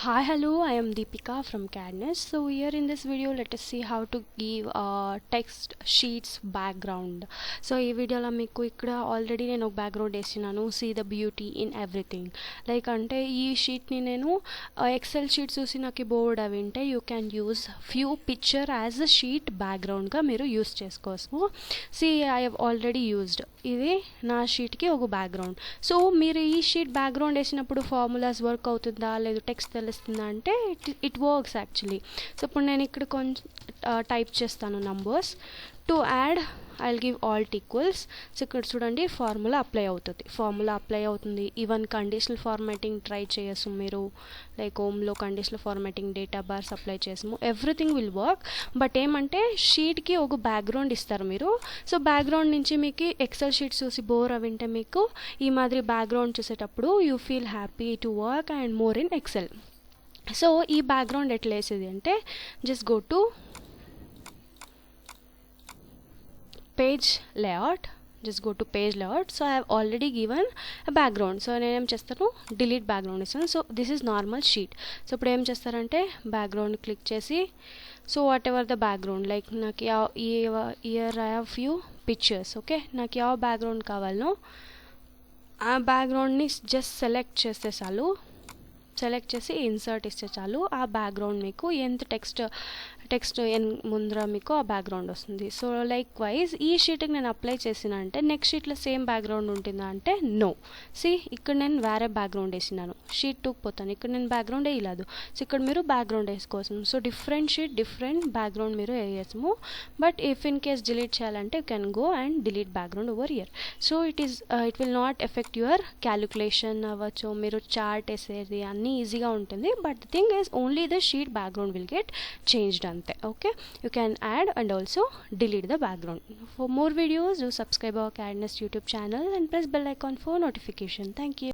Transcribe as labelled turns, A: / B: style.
A: Hi, hello, I am Deepika from CAD NEST. So here in this video, let us see how to give text sheets background. So ఈ వీడియోలో మీకు ఇక్కడ already నేను ఒక background వేసినాను. See the beauty in everything. Like అంటే ఈ షీట్ని నేను ఎక్సెల్ షీట్ చూసి నాకు బోర్డ్ అవి ఉంటే you can use few picture as a sheet బ్యాక్గ్రౌండ్గా మీరు యూజ్ చేసుకోవచ్చు. See I have already used ఇది నా షీట్కి ఒక బ్యాక్గ్రౌండ్. సో మీరు ఈ షీట్ బ్యాక్గ్రౌండ్ వేసినప్పుడు ఫార్ములాస్ వర్క్ అవుతుందా లేదు టెక్స్ట్ తెలుస్తుందా అంటే ఇట్ వర్క్స్ యాక్చువల్లీ. సో ఇప్పుడు నేను ఇక్కడ కొంచెం టైప్ చేస్తాను numbers to add I will give alt equals. So ఇక్కడ చూడండి ఫార్ములా అప్లై అవుతుంది. ఈవెన్ కండిషనల్ ఫార్మాటింగ్ ట్రై చేయొచ్చు మీరు, లైక్ హోమ్లో conditional formatting data bars apply చేసాము, ఎవ్రీథింగ్ విల్ వర్క్. బట్ ఏమంటే షీట్కి ఒక బ్యాక్గ్రౌండ్ ఇస్తారు మీరు. సో బ్యాక్గ్రౌండ్ నుంచి మీకు ఎక్సెల్ షీట్స్ చూసి బోర్ అవింటే మీకు ఈ మాదిరి బ్యాక్గ్రౌండ్ చూసేటప్పుడు you feel happy to work and more in Excel. So ఈ బ్యాక్గ్రౌండ్ ఎట్లా వేసేది అంటే just go to page layout. So I have already given a background. So నేను ఏం చేస్తాను delete background ఇస్తాను. So this is normal sheet. So ఇప్పుడు ఏం చేస్తారంటే బ్యాక్గ్రౌండ్ క్లిక్ చేసి so whatever the background like నాకు here I have few pictures. Okay, నాకు ಯಾವ బ్యాక్గ్రౌండ్ కావాలనో ఆ బ్యాక్గ్రౌండ్ని జస్ట్ సెలెక్ట్ చేస్తే చాలు, సెలెక్ట్ చేసి ఇన్సర్ట్ ఇస్తే చాలు. ఆ బ్యాక్గ్రౌండ్ మీకు ఎంత టెక్స్ట్ ముందర మీకు ఆ బ్యాక్గ్రౌండ్ వస్తుంది. సో లైక్ వైజ్ ఈ షీట్కి నేను అప్లై చేసిన అంటే నెక్స్ట్ షీట్లో సేమ్ బ్యాక్గ్రౌండ్ ఉంటుందా అంటే నో. సి ఇక్కడ నేను వేరే బ్యాక్గ్రౌండ్ వేసినాను, షీట్ 2కి పోతాను, ఇక్కడ నేను బ్యాక్గ్రౌండ్ వేయలేదు. సో ఇక్కడ మీరు బ్యాక్గ్రౌండ్ వేసుకోవచ్చు. So different sheet different background మీరు వేయచ్చు. But if in case delete చేయాలంటే you can go and delete background over here. So it will not effect your calculation అవ్వచ్చు, మీరు చార్ట్ వేసేది అన్నీ ఈజీగా ఉంటుంది. But the thing is only the sheet background will get changed అంతే. Okay, you can add and also delete the background. For more videos, do subscribe our CAD NEST YouTube channel and press bell icon for notification. Thank you.